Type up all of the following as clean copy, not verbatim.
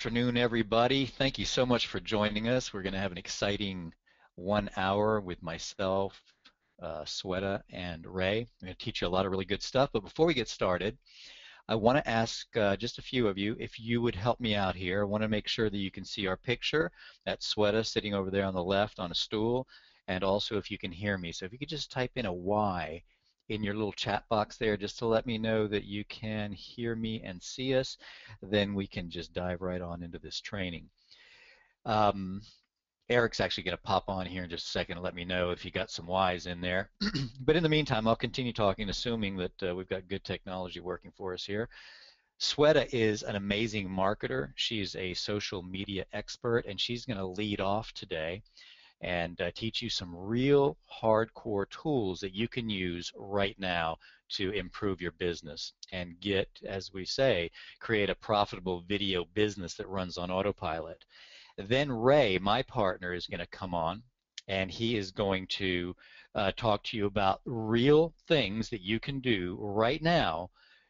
afternoon, everybody. Thank you so much for joining us. We're going to have an exciting 1 hour with myself, Sweta, and Ray. I'm going to teach you a lot of really good stuff. But before we get started, I want to ask just a few of you if you would help me out here. I want to make sure that you can see our picture. That's Sweta sitting over there on the left on a stool, and also if you can hear me. So if you could just type in a Y in your little chat box there just to let me know that you can hear me and see us, then we can just dive right on into this training. Um, Eric's actually going to pop on here in just a second and let me know if you got some Y's in there. But in the meantime, I'll continue talking, assuming that we've got good technology working for us here. Sweta is an amazing marketer. She's a social media expert, and she's going to lead off today and teach you some real hardcore tools that you can use right now to improve your business and get, as we say, create a profitable video business that runs on autopilot. Then Ray, my partner, is going to come on, and he is going to talk to you about real things that you can do right now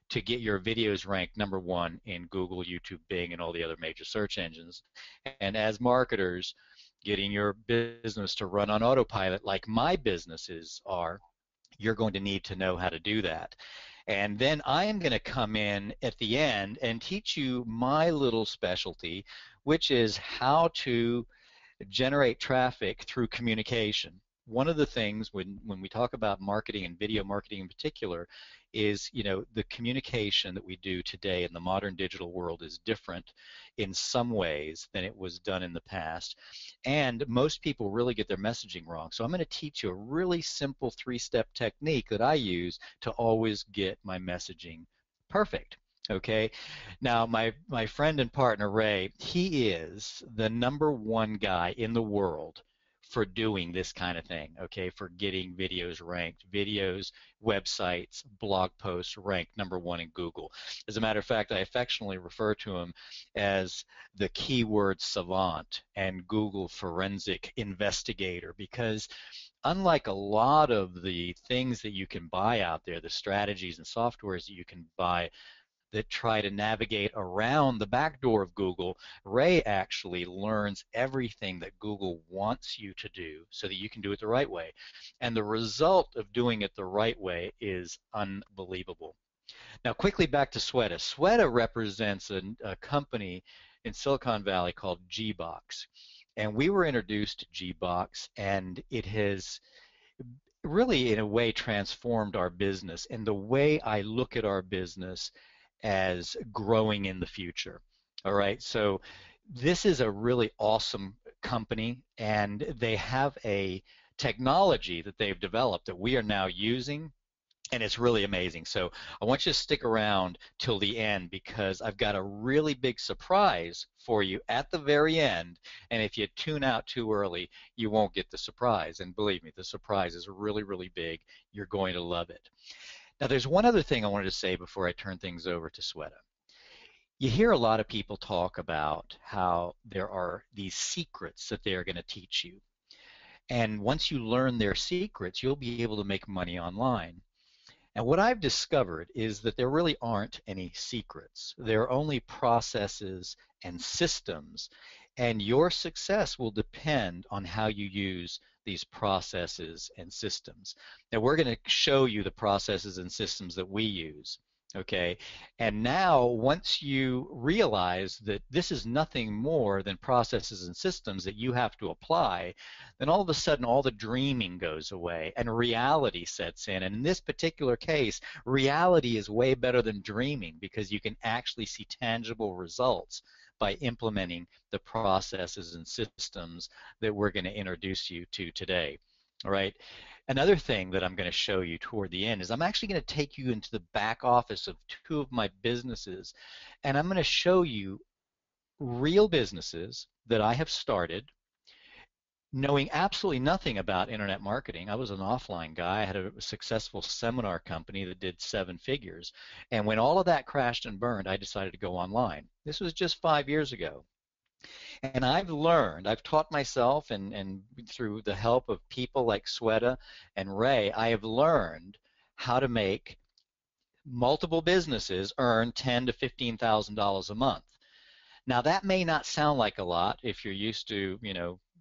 to get your videos ranked #1 in Google, YouTube, Bing, and all the other major search engines. And as marketers, getting your business to run on autopilot like my businesses are, you're going to need to know how to do that. And then I am going to come in at the end and teach you my little specialty, which is how to generate traffic through communication. One of the things when we talk about marketing and video marketing in particular is, the communication that we do today in the modern digital world is different in some ways than it was done in the past. And most people really get their messaging wrong. So I'm going to teach you a really simple 3-step technique that I use to always get my messaging perfect. Okay, now my friend and partner Ray, he is the #1 guy in the world for doing this kind of thing, okay, for getting videos ranked, websites, blog posts ranked #1 in Google. As a matter of fact, I affectionately refer to him as the keyword savant and Google forensic investigator, because unlike a lot of the things that you can buy out there, the strategies and softwares that you can buy that try to navigate around the back door of Google, Ray actually learns everything that Google wants you to do so that you can do it the right way. And the result of doing it the right way is unbelievable. Now, quickly back to Sweta. Sweta represents a company in Silicon Valley called Gbox. And we were introduced to Gbox, and it has really, in a way, transformed our business and the way I look at our business as growing in the future. All right, so this is a really awesome company, and they have a technology that they've developed that we are now using, and it's really amazing. So I want you to stick around till the end, because I've got a really big surprise for you at the very end, and if you tune out too early, you won't get the surprise. And believe me, the surprise is really, really big. You're going to love it. Now, there's one other thing I wanted to say before I turn things over to Sweta. You hear a lot of people talk about how there are these secrets that they are going to teach you. And once you learn their secrets, you'll be able to make money online. And what I've discovered is that there really aren't any secrets. There are only processes and systems, and your success will depend on how you use these processes and systems. Now, we're going to show you the processes and systems that we use. Okay, and now once you realize that this is nothing more than processes and systems that you have to apply, then all of a sudden all the dreaming goes away and reality sets in. And in this particular case, reality is way better than dreaming, because you can actually see tangible results by implementing the processes and systems that we're going to introduce you to today. All right. Another thing that I'm going to show you toward the end is I'm actually going to take you into the back office of 2 of my businesses, and I'm going to show you real businesses that I have started knowing absolutely nothing about internet marketing. I was an offline guy. I had a successful seminar company that did 7 figures, and when all of that crashed and burned, I decided to go online. This was just 5 years ago. And I've taught myself, and through the help of people like Sweta and Ray, I have learned how to make multiple businesses earn $10,000 to $15,000 a month. Now that may not sound like a lot if you're used to,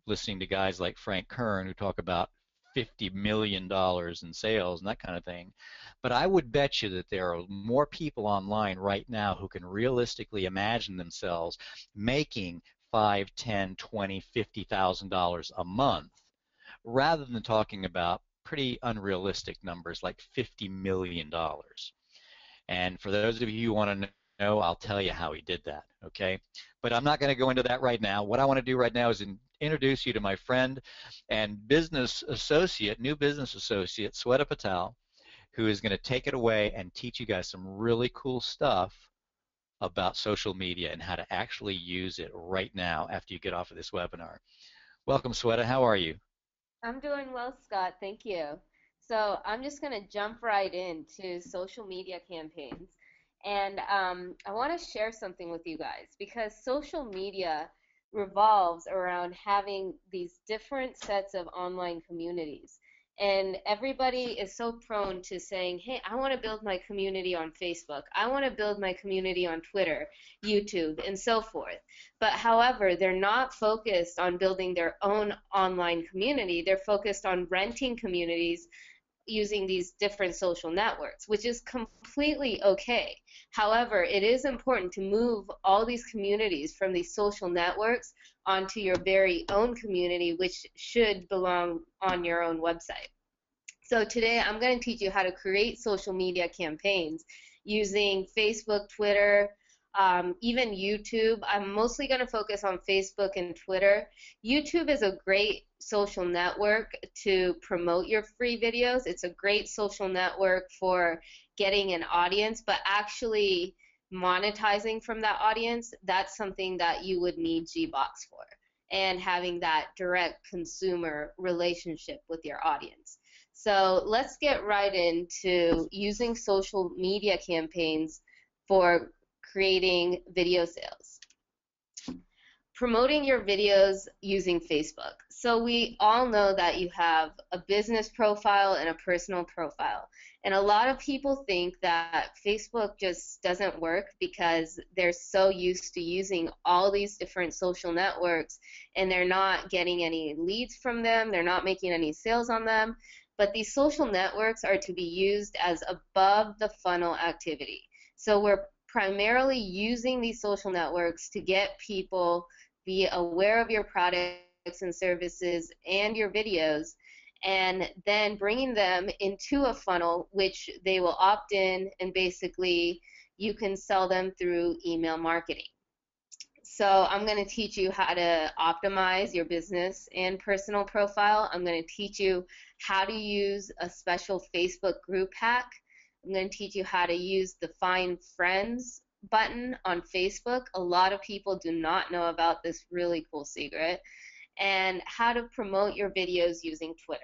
listening to guys like Frank Kern who talk about $50 million in sales and that kind of thing. But I would bet you that there are more people online right now who can realistically imagine themselves making 5, 10, 20, $50,000 a month rather than talking about pretty unrealistic numbers like $50 million. And for those of you who want to know, I'll tell you how he did that, okay? But I'm not going to go into that right now. What I want to do right now is introduce you to my friend and business associate, new business associate, Sweta Patel, who is going to take it away and teach you guys some really cool stuff about social media and how to actually use it right now after you get off of this webinar. Welcome, Sweta. How are you? I'm doing well, Scott. Thank you. So I'm just going to jump right into social media campaigns. And I want to share something with you guys because social media revolves around having these different sets of online communities. And everybody is so prone to saying, hey, I want to build my community on Facebook. I want to build my community on Twitter, YouTube, and so forth. But however, they're not focused on building their own online community. They're focused on renting communities using these different social networks, which is completely okay. However, it is important to move all these communities from these social networks onto your very own community, which should belong on your own website. So today I'm going to teach you how to create social media campaigns using Facebook, Twitter, even YouTube. I'm mostly going to focus on Facebook and Twitter. YouTube is a great social network to promote your free videos. It's a great social network for getting an audience, but actually monetizing from that audience, that's something that you would need Gbox for, and having that direct consumer relationship with your audience. So let's get right into using social media campaigns for creating video sales. Promoting your videos using Facebook. So we all know that you have a business profile and a personal profile. And a lot of people think that Facebook just doesn't work because they're so used to using all these different social networks and they're not getting any leads from them, they're not making any sales on them. But these social networks are to be used as above the funnel activity. So we're primarily using these social networks to get people be aware of your products and services and your videos, and then bringing them into a funnel which they will opt in, and basically you can sell them through email marketing. So I'm going to teach you how to optimize your business and personal profile. I'm going to teach you how to use a special Facebook group hack. I'm going to teach you how to use the Find Friends button on Facebook. A lot of people do not know about this really cool secret. And how to promote your videos using Twitter.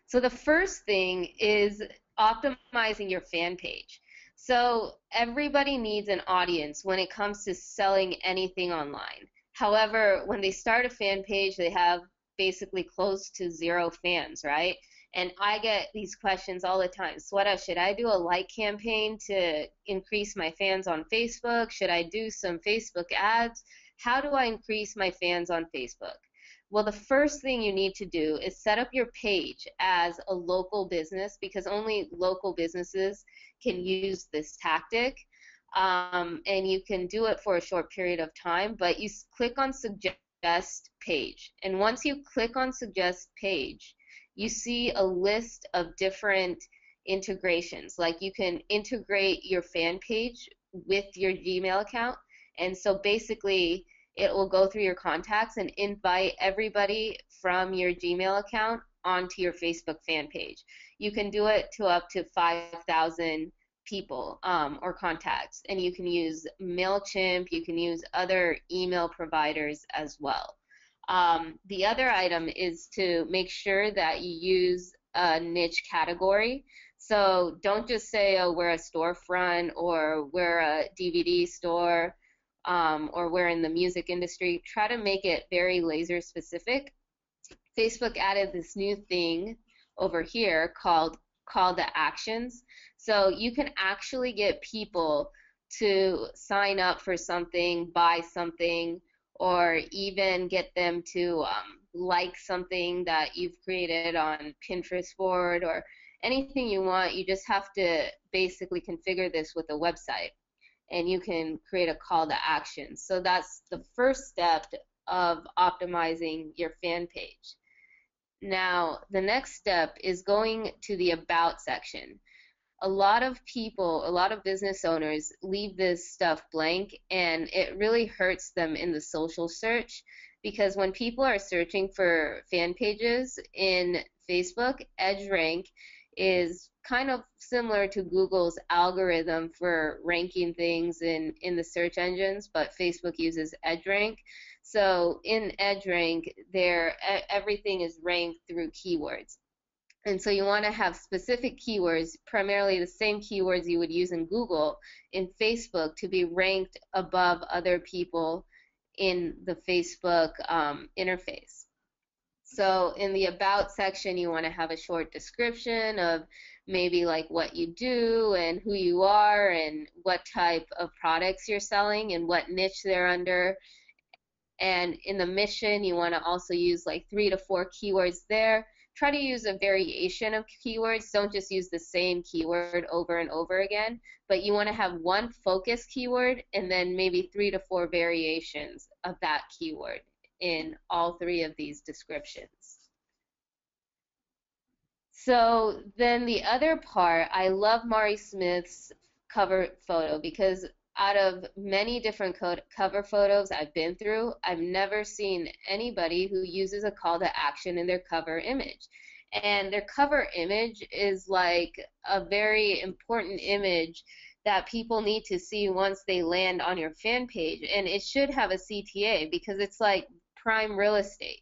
So the first thing is optimizing your fan page. So everybody needs an audience when it comes to selling anything online. However, when they start a fan page, they have basically close to zero fans, right? And I get these questions all the time. Sweta, should I do a like campaign to increase my fans on Facebook? Should I do some Facebook ads? How do I increase my fans on Facebook? Well, the first thing you need to do is set up your page as a local business, because only local businesses can use this tactic. And you can do it for a short period of time, but you click on suggest page. And once you click on suggest page, you see a list of different integrations. Like you can integrate your fan page with your Gmail account. And so basically, it will go through your contacts and invite everybody from your Gmail account onto your Facebook fan page. You can do it to up to 5,000 people or contacts, and you can use MailChimp, you can use other email providers as well. The other item is to make sure that you use a niche category. So don't just say, oh, we're a storefront or we're a DVD store, or we're in the music industry. Try to make it very laser specific. Facebook added this new thing over here called call to actions. So you can actually get people to sign up for something, buy something, or even get them to like something that you've created on Pinterest board or anything you want. You just have to basically configure this with a website, and you can create a call to action. So that's the first step of optimizing your fan page. Now, the next step is going to the About section. A lot of people, a lot of business owners leave this stuff blank, and it really hurts them in the social search, because when people are searching for fan pages in Facebook, EdgeRank is kind of similar to Google's algorithm for ranking things in the search engines, but Facebook uses EdgeRank. So in EdgeRank, everything is ranked through keywords. And so you want to have specific keywords, primarily the same keywords you would use in Google, in Facebook, to be ranked above other people in the Facebook interface. So in the About section, you want to have a short description of maybe like what you do and who you are and what type of products you're selling and what niche they're under. And in the mission, you want to also use like 3 to 4 keywords there. Try to use a variation of keywords. Don't just use the same keyword over and over again, but you want to have one focus keyword and then maybe 3 to 4 variations of that keyword in all 3 of these descriptions. So then the other part, I love Mari Smith's cover photo, because out of many different cover photos I've been through, I've never seen anybody who uses a call to action in their cover image. And their cover image is like a very important image that people need to see once they land on your fan page. And it should have a CTA, because it's like prime real estate.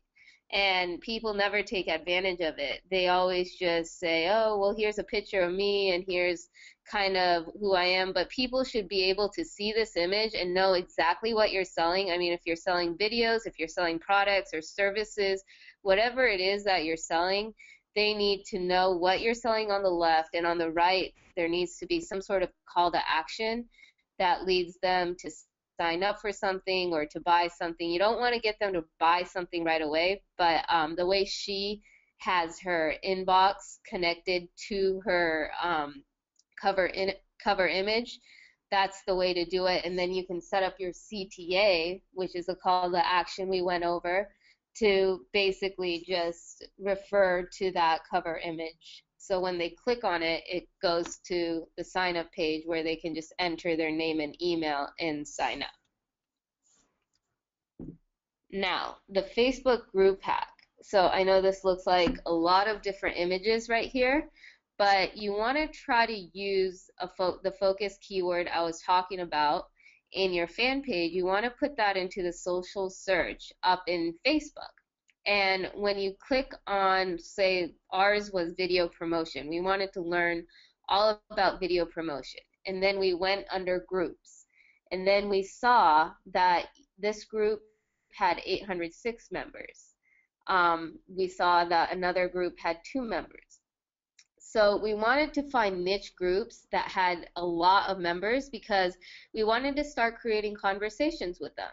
And people never take advantage of it. They always just say, oh, well, here's a picture of me and here's kind of who I am. But people should be able to see this image and know exactly what you're selling. I mean, if you're selling videos, if you're selling products or services, whatever it is that you're selling, they need to know what you're selling on the left, and on the right, there needs to be some sort of call to action that leads them to sign up for something or to buy something. You don't want to get them to buy something right away, but the way she has her inbox connected to her cover image, that's the way to do it. And then you can set up your CTA, which is a call to action we went over, to basically just refer to that cover image. So when they click on it, it goes to the sign up page where they can just enter their name and email and sign up. Now, the Facebook group hack. So I know this looks like a lot of different images right here, but you want to try to use the focus keyword I was talking about in your fan page. You want to put that into the social search up in Facebook. And when you click on, say, ours was video promotion, we wanted to learn all about video promotion. And then we went under groups. And then we saw that this group had 806 members. We saw that another group had 2 members. So we wanted to find niche groups that had a lot of members, because we wanted to start creating conversations with them.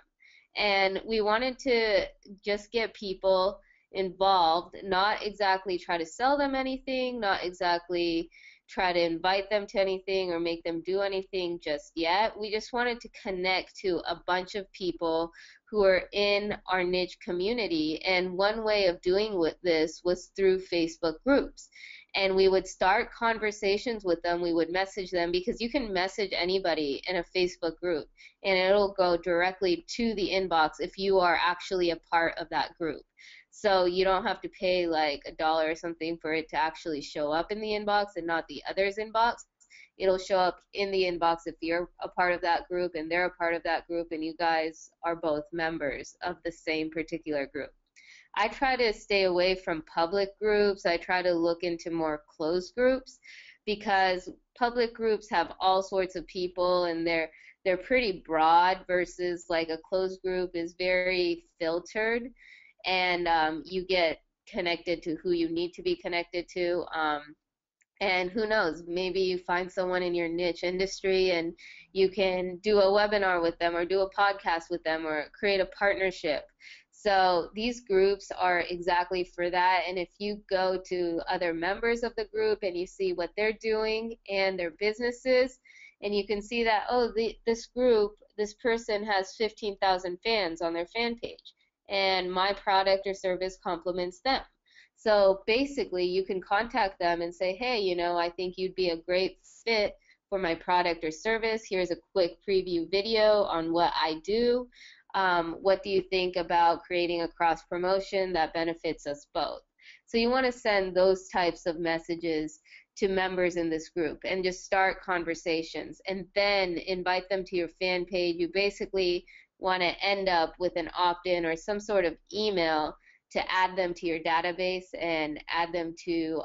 And we wanted to just get people involved, not exactly try to sell them anything, not exactly try to invite them to anything or make them do anything just yet. We just wanted to connect to a bunch of people who are in our niche community. And one way of doing this was through Facebook groups. And we would start conversations with them. We would message them, because you can message anybody in a Facebook group and it'll go directly to the inbox if you are actually a part of that group. So you don't have to pay like $1 or something for it to actually show up in the inbox and not the other's inbox. It'll show up in the inbox if you're a part of that group and they're a part of that group and you guys are both members of the same particular group. I try to stay away from public groups. I try to look into more closed groups, because public groups have all sorts of people and they're pretty broad, versus like a closed group is very filtered, and you get connected to who you need to be connected to. And who knows, maybe you find someone in your niche industry and you can do a webinar with them or do a podcast with them or create a partnership. So these groups are exactly for that. And if you go to other members of the group and you see what they're doing and their businesses, and you can see that, oh, this group, this person has 15,000 fans on their fan page, and my product or service complements them. So basically, you can contact them and say, hey, I think you'd be a great fit for my product or service. Here's a quick preview video on what I do. What do you think about creating a cross promotion that benefits us both? So you want to send those types of messages to members in this group and just start conversations and then invite them to your fan page. You basically want to end up with an opt-in or some sort of email to add them to your database and add them to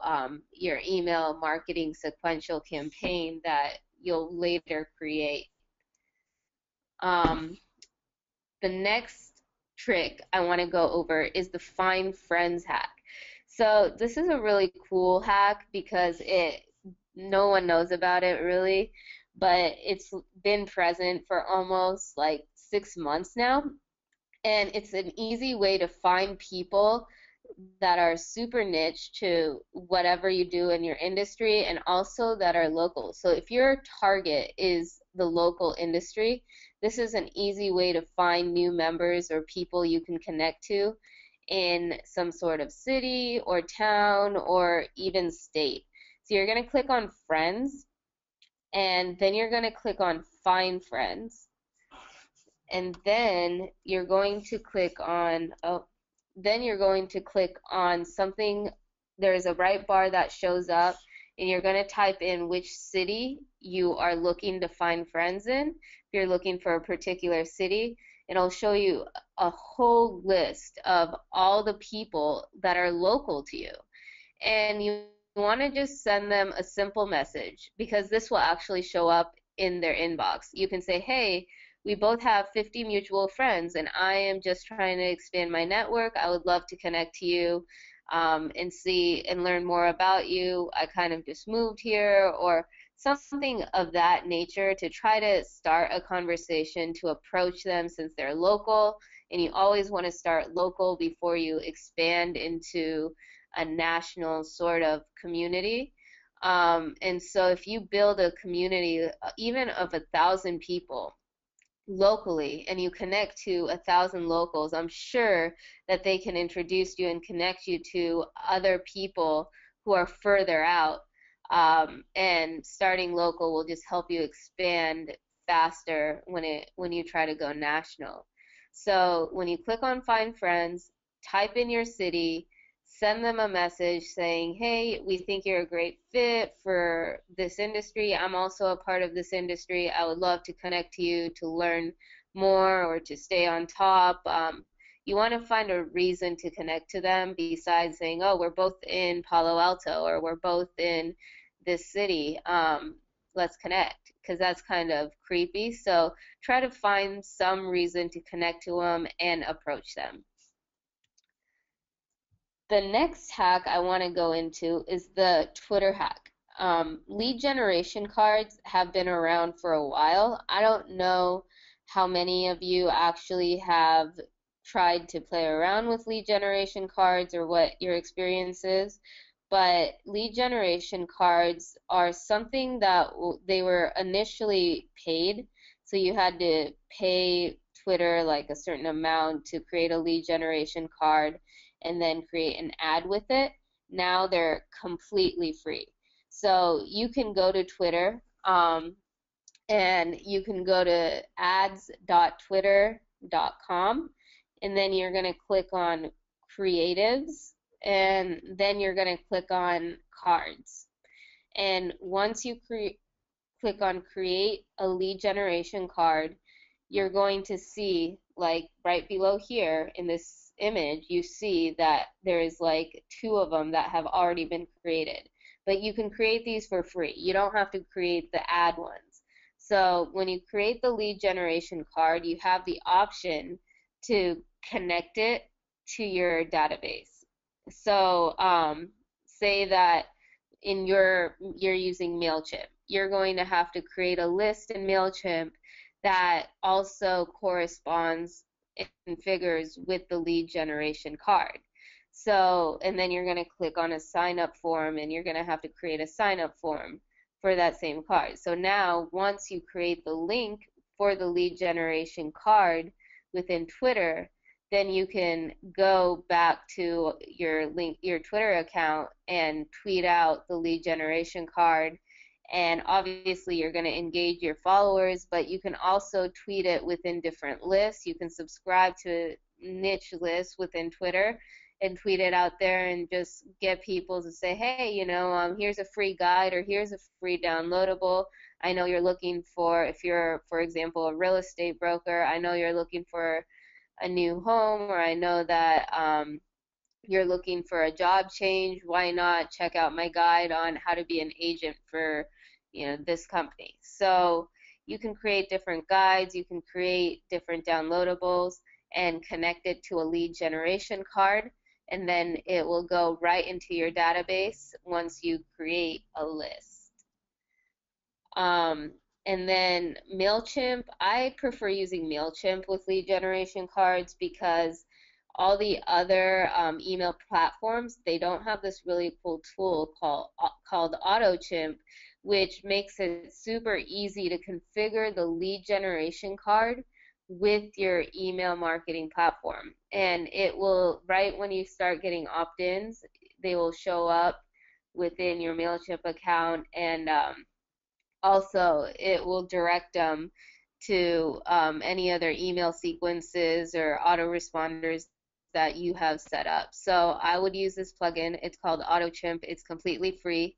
your email marketing sequential campaign that you'll later create. The next trick I want to go over is the Find Friends hack. So this is a really cool hack because no one knows about it really, but it's been present for almost like 6 months now. And it's an easy way to find people that are super niche to whatever you do in your industry and also that are local. So if your target is the local industry, this is an easy way to find new members or people you can connect to in some sort of city or town or even state. So you're going to click on Friends, and then you're going to click on Find Friends, and then you're going to click on something. There's a right bar that shows up, and you're going to type in which city you are looking to find friends in. If you're looking for a particular city, it'll show you a whole list of all the people that are local to you. And you want to just send them a simple message because this will actually show up in their inbox. You can say, hey, we both have 50 mutual friends, and I am just trying to expand my network. I would love to connect to you and see and learn more about you. I kind of just moved here, or something of that nature to try to start a conversation to approach them since they're local. And you always want to start local before you expand into a national sort of community. And so if you build a community, even of 1,000 people, locally, and you connect to 1,000 locals, I'm sure that they can introduce you and connect you to other people who are further out. And starting local will just help you expand faster when you try to go national. So when you click on Find Friends, type in your city, send them a message saying, hey, we think you're a great fit for this industry. I'm also a part of this industry. I would love to connect to you to learn more or to stay on top. You want to find a reason to connect to them besides saying, oh, we're both in Palo Alto or we're both in this city. Let's connect, because that's kind of creepy. So try to find some reason to connect to them and approach them. The next hack I want to go into is the Twitter hack. Lead generation cards have been around for a while. I don't know how many of you actually have tried to play around with lead generation cards or what your experience is, but lead generation cards are something that they were initially paid. So you had to pay Twitter like a certain amount to create a lead generation card and then create an ad with it. Now they're completely free. So you can go to Twitter and you can go to ads.twitter.com, and then you're going to click on creatives, and then you're going to click on cards. And once you click on create a lead generation card, you're going to see, like right below here in this image, you see that there's like 2 of them that have already been created. But you can create these for free. You don't have to create the ad ones. So when you create the lead generation card, you have the option to connect it to your database. So say that you're using MailChimp. You're going to have to create a list in MailChimp that also corresponds and figures with the lead generation card. So, and then you're going to click on a sign up form and you're going to have to create a sign up form for that same card. So now, once you create the link for the lead generation card within Twitter, then you can go back to your Twitter account and tweet out the lead generation card. And obviously you're going to engage your followers, but you can also tweet it within different lists. You can subscribe to niche lists within Twitter and tweet it out there and just get people to say, hey, here's a free guide or here's a free downloadable. I know you're looking for, if you're, for example, a real estate broker, I know you're looking for a new home, or I know that you're looking for a job change. Why not check out my guide on how to be an agent for this company? So you can create different guides, you can create different downloadables and connect it to a lead generation card, and then it will go right into your database once you create a list. And then MailChimp, I prefer using MailChimp with lead generation cards because all the other email platforms, they don't have this really cool tool called AutoChimp, which makes it super easy to configure the lead generation card with your email marketing platform. And it will, right when you start getting opt-ins, they will show up within your MailChimp account, and also it will direct them to any other email sequences or autoresponders that you have set up. So I would use this plugin. It's called AutoChimp. It's completely free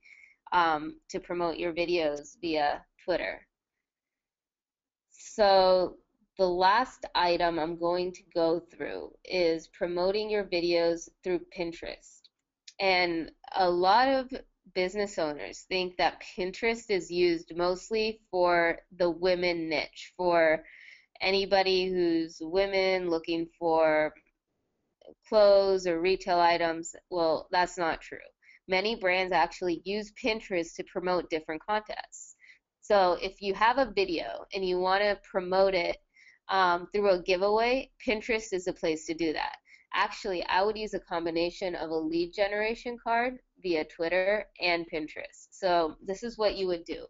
to promote your videos via Twitter. So the last item I'm going to go through is promoting your videos through Pinterest. And a lot of business owners think that Pinterest is used mostly for the women niche, for anybody who's women looking for clothes or retail items. Well, that's not true. Many brands actually use Pinterest to promote different contests. So if you have a video and you want to promote it through a giveaway, Pinterest is the place to do that. Actually, I would use a combination of a lead generation card via Twitter and Pinterest. So this is what you would do.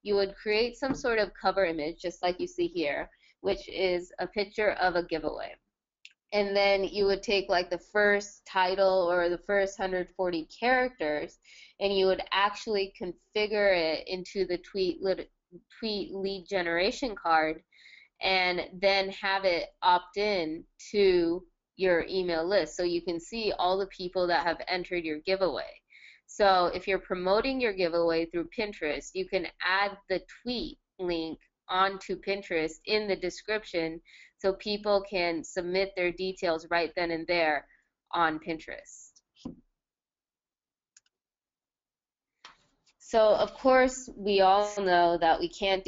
You would create some sort of cover image, just like you see here, which is a picture of a giveaway. And then you would take like the first title or the first 140 characters, and you would actually configure it into the tweet lead generation card, and then have it opt in to your email list so you can see all the people that have entered your giveaway. So if you're promoting your giveaway through Pinterest, you can add the tweet link onto Pinterest in the description so people can submit their details right then and there on Pinterest. So of course, we all know that we can't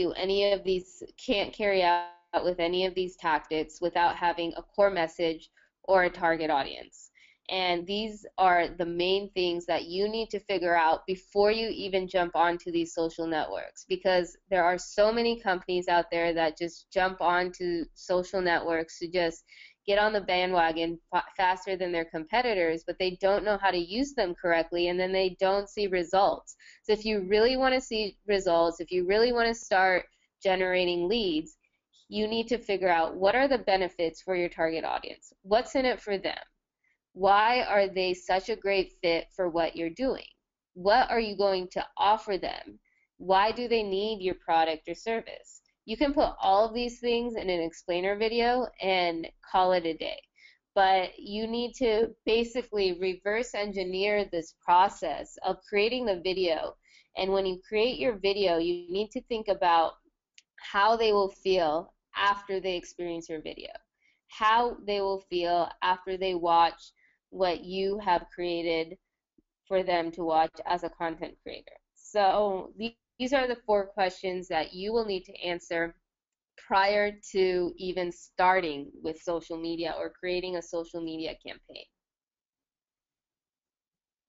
carry out with any of these tactics without having a core message or a target audience. And these are the main things that you need to figure out before you even jump onto these social networks, because there are so many companies out there that just jump onto social networks to just get on the bandwagon faster than their competitors, but they don't know how to use them correctly, and then they don't see results. So if you really want to see results, if you really want to start generating leads, you need to figure out what are the benefits for your target audience. What's in it for them? Why are they such a great fit for what you're doing? What are you going to offer them? Why do they need your product or service? You can put all of these things in an explainer video and call it a day. But you need to basically reverse engineer this process of creating the video. And when you create your video, you need to think about how they will feel after they experience your video, how they will feel after they watch what you have created for them to watch as a content creator. So these are the 4 questions that you will need to answer prior to even starting with social media or creating a social media campaign.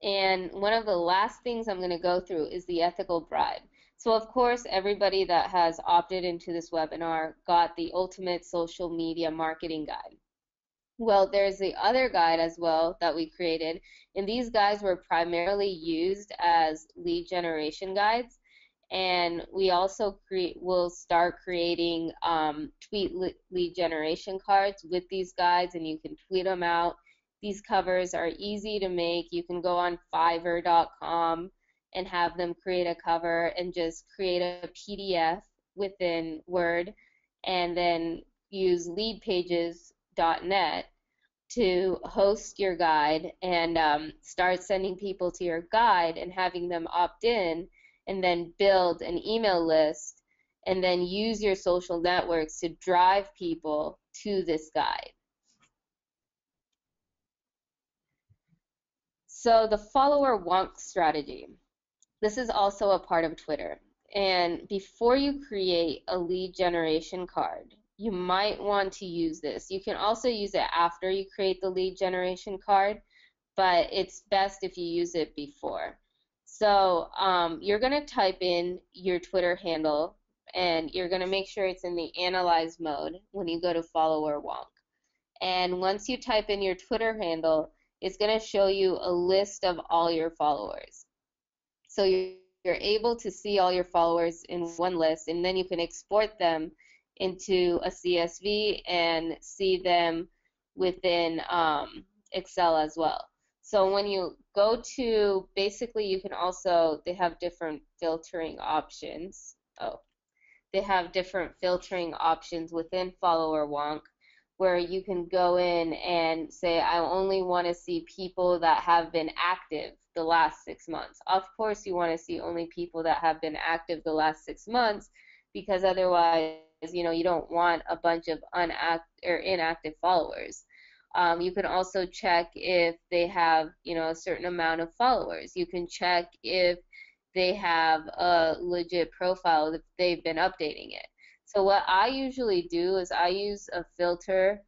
And one of the last things I'm going to go through is the ethical bribe. So, of course, everybody that has opted into this webinar got the ultimate social media marketing guide. Well, there's the other guide as well that we created, and these guides were primarily used as lead generation guides. And we also will start creating tweet lead generation cards with these guides, and you can tweet them out. These covers are easy to make. You can go on Fiverr.com and have them create a cover and just create a PDF within Word, and then use leadpages.net to host your guide and start sending people to your guide and having them opt in, and then build an email list, and then use your social networks to drive people to this guide. So the follower wonk strategy. This is also a part of Twitter. And before you create a lead generation card, you might want to use this. You can also use it after you create the lead generation card, but it's best if you use it before. So you're going to type in your Twitter handle, and you're going to make sure it's in the analyze mode when you go to follower wonk. And once you type in your Twitter handle, it's going to show you a list of all your followers. So you're able to see all your followers in one list, and then you can export them into a CSV and see them within Excel as well. So when you go to, basically you can also, they have different filtering options. They have different filtering options within follower wonk, where you can go in and say, I only want to see people that have been active the last 6 months. Of course, you want to see only people that have been active the last 6 months, because otherwise, you don't want a bunch of inactive followers. You can also check if they have, a certain amount of followers. You can check if they have a legit profile, if they've been updating it. So what I usually do is I use a filter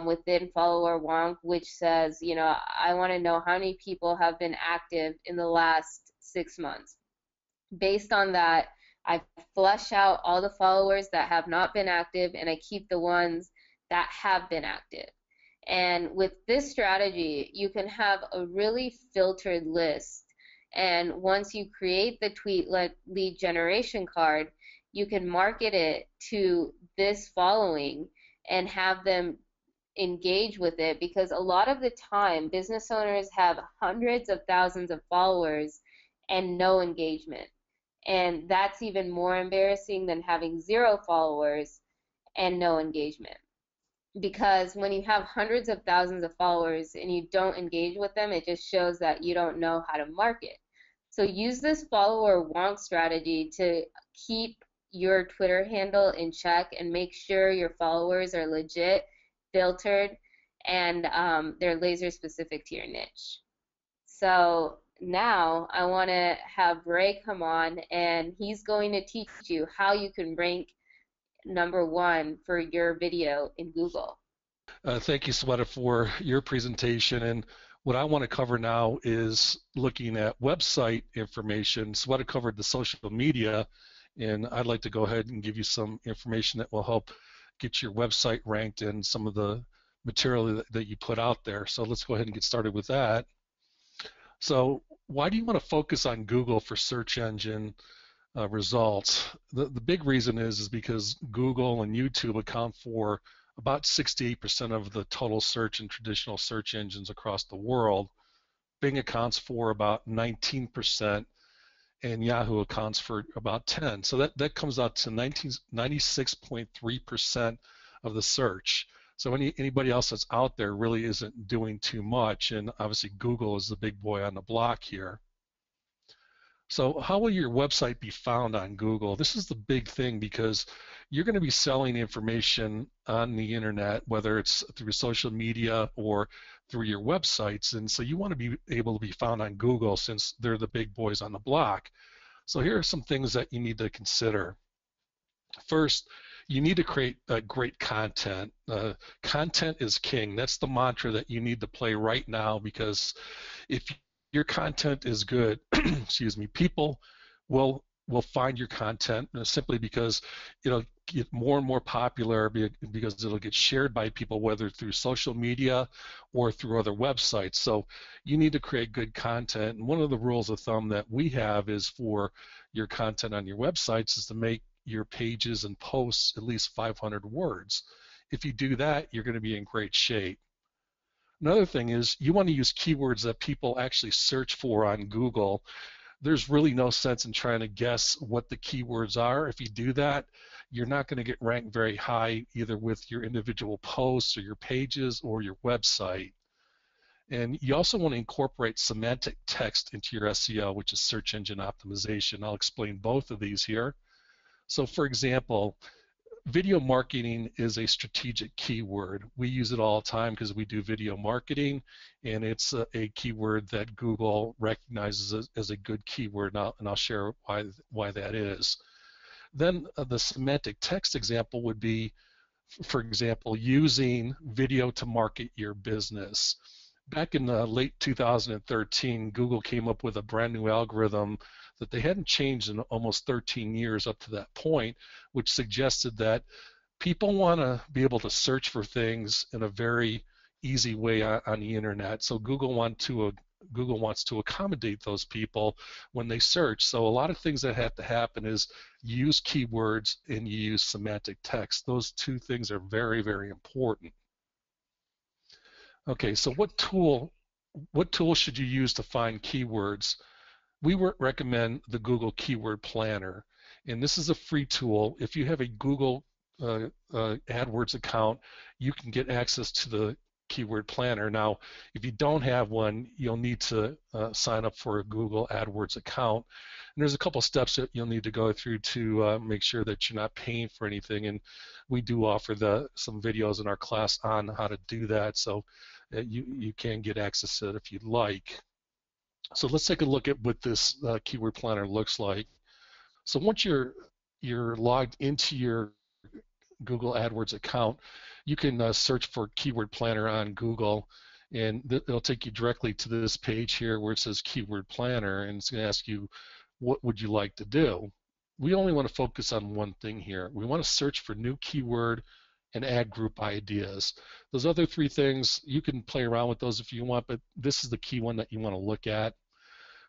within follower wonk, which says, I want to know how many people have been active in the last 6 months. Based on that, I flush out all the followers that have not been active, and I keep the ones that have been active. And with this strategy, you can have a really filtered list. And once you create the tweet lead generation card, you can market it to this following and have them engage with it, because a lot of the time business owners have hundreds of thousands of followers and no engagement. And that's even more embarrassing than having 0 followers and no engagement. Because when you have hundreds of thousands of followers and you don't engage with them, it just shows that you don't know how to market. So use this follower wonk strategy to keep your Twitter handle in check and make sure your followers are legit, filtered, and they're laser specific to your niche. So now I want to have Ray come on, and he's going to teach you how you can rank #1 for your video in Google. Thank you, Sweta, for your presentation. And what I want to cover now is looking at website information. Sweta covered the social media, and I'd like to go ahead and give you some information that will help get your website ranked and some of the material that you put out there. So let's go ahead and get started with that. So why do you want to focus on Google for search engine results? The big reason is because Google and YouTube account for about 68% of the total search in traditional search engines across the world. Bing accounts for about 19%, and Yahoo accounts for about 10%. So that comes out to 96.3% of the search. So anybody else that's out there really isn't doing too much, and obviously Google is the big boy on the block here. So how will your website be found on Google? This is the big thing, because you're going to be selling information on the internet, whether it's through social media or through your websites, and so you want to be able to be found on Google since they're the big boys on the block. So here are some things that you need to consider. First, you need to create great content. Content is king. That's the mantra that you need to play right now, because if your content is good, excuse me, people will find your content simply because it'll get more and more popular because it'll get shared by people, whether through social media or through other websites. So you need to create good content. And one of the rules of thumb that we have is for your content on your websites is to make your pages and posts at least 500 words. If you do that, you're going to be in great shape. Another thing is you want to use keywords that people actually search for on Google. There's really no sense in trying to guess what the keywords are. If you do that, you're not going to get ranked very high either with your individual posts or your pages or your website. And you also want to incorporate semantic text into your SEO, which is search engine optimization. I'll explain both of these here. So for example, video marketing is a strategic keyword. We use it all the time because we do video marketing, and it's a keyword that Google recognizes as a good keyword, and I'll share why that is. Then the semantic text example would be, for example, using video to market your business. Back in late 2013, Google came up with a brand new algorithm that they hadn't changed in almost 13 years up to that point, which suggested that people want to be able to search for things in a very easy way on the internet. So Google wants to accommodate those people when they search. So a lot of things that have to happen is you use keywords and you use semantic text. Those two things are very, very important. Okay, so what tool should you use to find keywords? We recommend the Google Keyword Planner, and this is a free tool. If you have a Google AdWords account, you can get access to the Keyword Planner. Now, if you don't have one, you'll need to sign up for a Google AdWords account. And there's a couple steps that you'll need to go through to make sure that you're not paying for anything. And we do offer some videos in our class on how to do that, so you can get access to it if you'd like. So let's take a look at what this Keyword Planner looks like. So once you're logged into your Google AdWords account, you can search for Keyword Planner on Google, and it'll take you directly to this page here where it says Keyword Planner, and it's going to ask you, what would you like to do? We only want to focus on one thing here. We want to search for new keyword and ad group ideas. Those other three things, you can play around with those if you want, but this is the key one that you want to look at.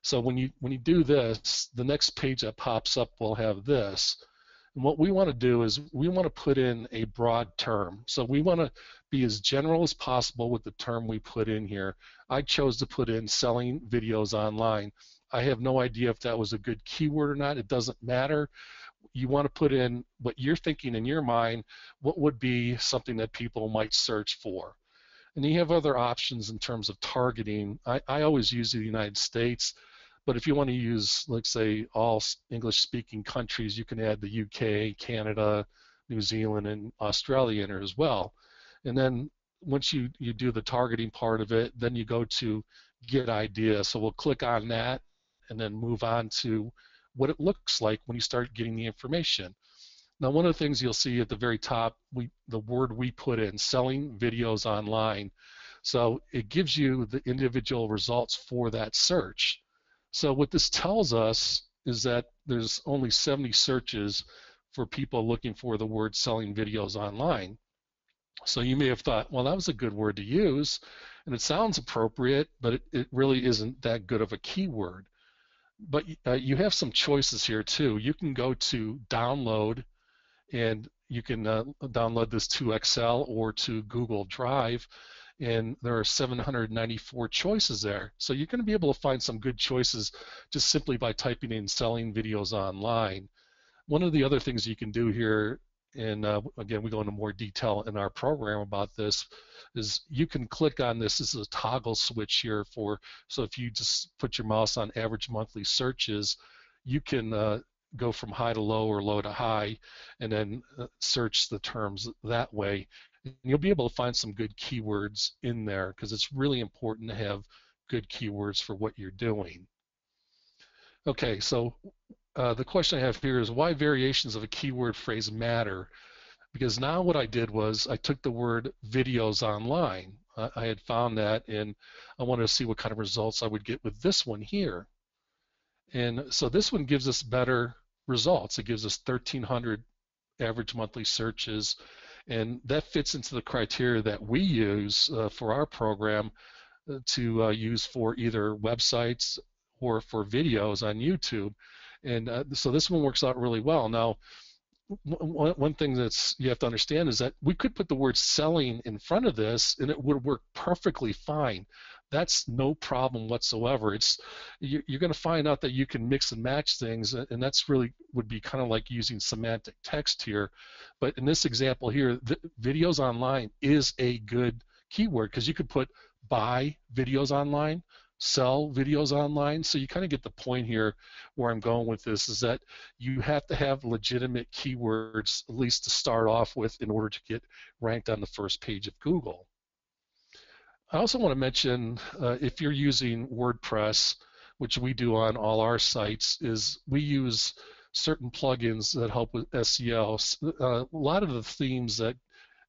So when you do this, the next page that pops up will have this. And what we want to do is we want to put in a broad term. So we want to be as general as possible with the term we put in here. I chose to put in selling videos online. I have no idea if that was a good keyword or not. It doesn't matter. You want to put in what you're thinking in your mind, what would be something that people might search for. And you have other options in terms of targeting. I always use the United States, but if you want to use, let's say, all English-speaking countries, you can add the UK, Canada, New Zealand, and Australia in there as well. And then once you do the targeting part of it, then you go to Get Idea. So we'll click on that and then move on to what it looks like when you start getting the information. Now, one of the things you'll see at the very top, the word we put in, selling videos online. So it gives you the individual results for that search. So what this tells us is that there's only 70 searches for people looking for the word selling videos online. So you may have thought, well, that was a good word to use, and it sounds appropriate, but it really isn't that good of a keyword. But you have some choices here too. You can go to download, and you can download this to Excel or to Google Drive, and there are 794 choices there. So you're going to be able to find some good choices just simply by typing in selling videos online. One of the other things you can do here, and again, we go into more detail in our program about this, is you can click on this. This is a toggle switch here so if you just put your mouse on average monthly searches, you can go from high to low or low to high, and then search the terms that way. And you'll be able to find some good keywords in there because it's really important to have good keywords for what you're doing. Okay, so the question I have here is why variations of a keyword phrase matter. because now what I did was I took the word videos online. I had found that, and I wanted to see what kind of results I would get with this one here. And so this one gives us better results. It gives us 1,300 average monthly searches, and that fits into the criteria that we use for our program to use for either websites or for videos on YouTube. And so this one works out really well. Now, one thing that's you have to understand is that we could put the word selling in front of this and it would work perfectly fine. That's no problem whatsoever. You're going to find out that you can mix and match things, and that's really would be kind of like using semantic text here. But in this example here, videos online is a good keyword because you could put buy videos online, sell videos online. So you kind of get the point here where I'm going with this is that you have to have legitimate keywords at least to start off with in order to get ranked on the first page of Google. I also want to mention if you're using WordPress, which we do on all our sites, is we use certain plugins that help with SEO. A lot of the themes that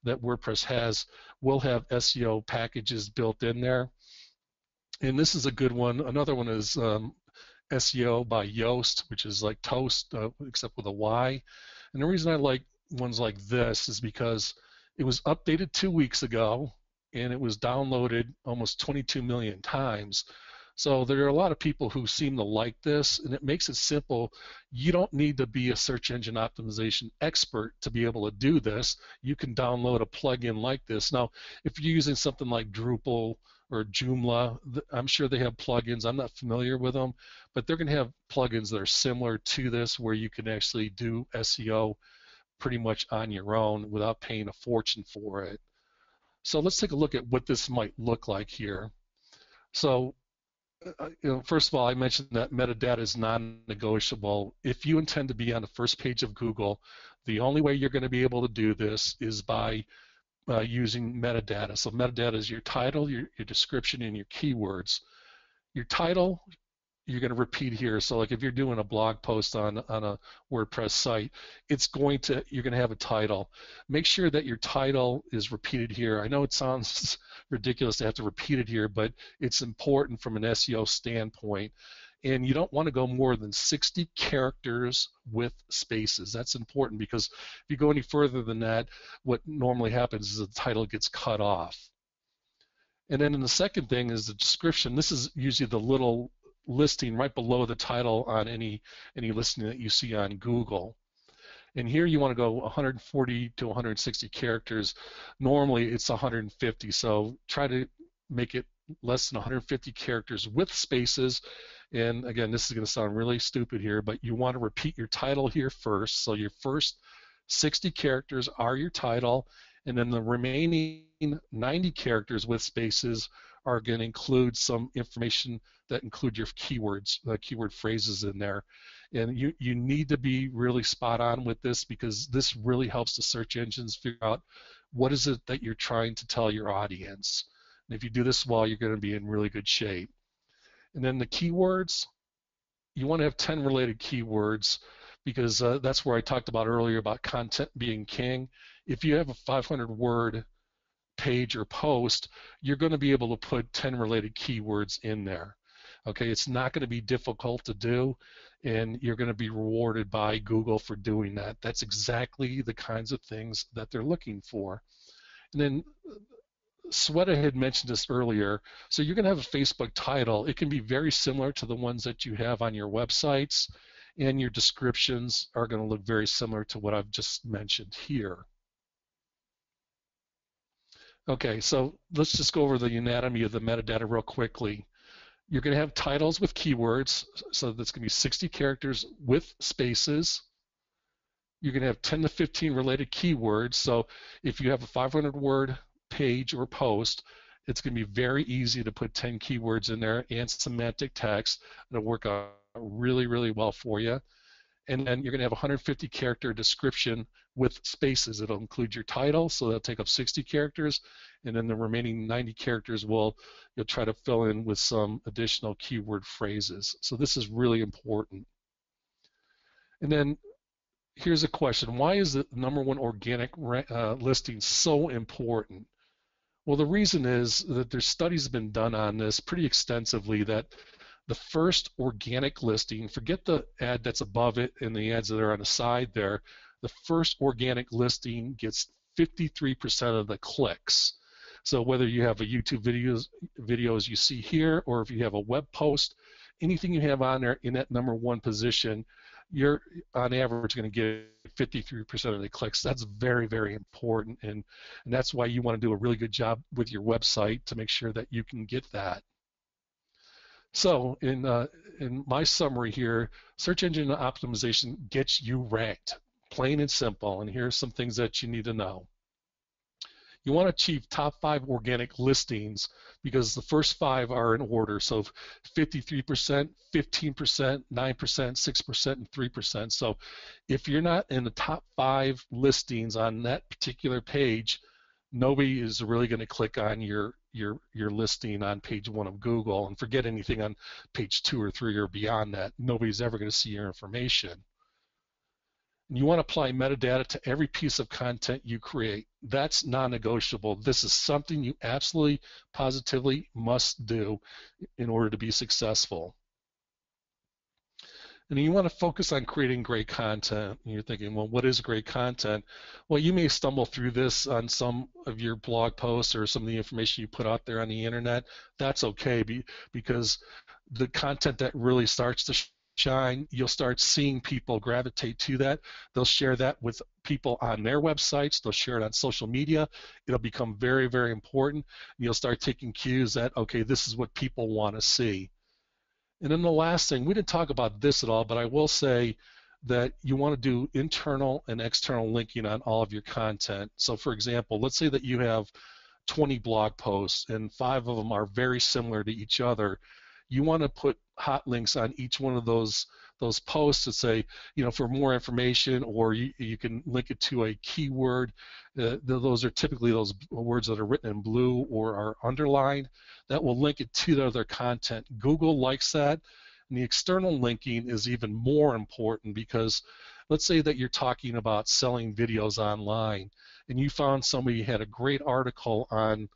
WordPress has will have SEO packages built in there. And this is a good one. Another one is SEO by Yoast, which is like toast, except with a Y. And the reason I like ones like this is because it was updated 2 weeks ago, and it was downloaded almost 22 million times. So there are a lot of people who seem to like this, and it makes it simple. You don't need to be a search engine optimization expert to be able to do this. You can download a plugin like this. Now, if you're using something like Drupal or Joomla, I'm sure they have plugins. I'm not familiar with them, but they're going to have plugins that are similar to this where you can actually do SEO pretty much on your own without paying a fortune for it. So let's take a look at what this might look like here. So first of all, I mentioned that metadata is non-negotiable. If you intend to be on the first page of Google, the only way you're going to be able to do this is by using metadata. So metadata is your title, your description, and your keywords. Your title, you're going to repeat here. So like if you're doing a blog post on a WordPress site, you're going to have a title. Make sure that your title is repeated here. I know it sounds ridiculous to have to repeat it here, but it's important from an SEO standpoint. And you don't want to go more than 60 characters with spaces. That's important because if you go any further than that, what normally happens is the title gets cut off. And then the second thing is the description. This is usually the little listing right below the title on any listing that you see on Google. And here you want to go 140 to 160 characters. Normally it's 150, so try to make it less than 150 characters with spaces. And again, this is going to sound really stupid here, but you want to repeat your title here first. So your first 60 characters are your title, and then the remaining 90 characters with spaces are going to include some information that include your keywords, keyword phrases in there. And you need to be really spot on with this because this really helps the search engines figure out what is it that you're trying to tell your audience. And if you do this well, you're going to be in really good shape. And then the keywords, you want to have 10 related keywords because that's where I talked about earlier about content being king. If you have a 500-word page or post, you're going to be able to put 10 related keywords in there. Okay, it's not going to be difficult to do, and you're going to be rewarded by Google for doing that. That's exactly the kinds of things that they're looking for. And then Sweta had mentioned this earlier. So you're going to have a Facebook title. It can be very similar to the ones that you have on your websites, and your descriptions are going to look very similar to what I've just mentioned here. Okay, so let's just go over the anatomy of the metadata real quickly. You're going to have titles with keywords, so that's going to be 60 characters with spaces. You're going to have 10 to 15 related keywords, so if you have a 500-word page or post, it's going to be very easy to put 10 keywords in there and semantic text. It'll work out really, really well for you. And then you're going to have a 150 character description with spaces. It'll include your title, so that'll take up 60 characters, and then the remaining 90 characters you'll try to fill in with some additional keyword phrases. So this is really important. And then here's a question. Why is the #1 organic listing so important? Well, the reason is that there's studies been done on this pretty extensively that the first organic listing, forget the ad that's above it and the ads that are on the side there, the first organic listing gets 53% of the clicks. So whether you have a YouTube video as you see here, or if you have a web post, anything you have on there in that #1 position, you're on average going to get 53% of the clicks. That's very, very important, and that's why you want to do a really good job with your website to make sure that you can get that. So in my summary here, search engine optimization gets you ranked, plain and simple, and here's some things that you need to know. You want to achieve top 5 organic listings because the first 5 are in order. So 53%, 15%, 9%, 6%, and 3%. So if you're not in the top 5 listings on that particular page, nobody is really going to click on your listing on page 1 of Google, and forget anything on page 2 or 3 or beyond that. Nobody's ever going to see your information. And you want to apply metadata to every piece of content you create. That's non-negotiable. This is something you absolutely, positively must do in order to be successful. And you want to focus on creating great content. And you're thinking, well, what is great content? Well, you may stumble through this on some of your blog posts or some of the information you put out there on the internet. That's okay, because the content that really starts to shine, you'll start seeing people gravitate to that. They'll share that with people on their websites. They'll share it on social media. It'll become very, very important. And you'll start taking cues that, okay, this is what people want to see. And then the last thing, we didn't talk about this at all, but I will say that you want to do internal and external linking on all of your content. So for example, let's say that you have 20 blog posts and 5 of them are very similar to each other. You want to put hot links on each one of those posts to say, you know, for more information, or you can link it to a keyword. Those are typically those words that are written in blue or are underlined. That will link it to the other content. Google likes that. And the external linking is even more important because let's say that you're talking about selling videos online and you found somebody had a great article on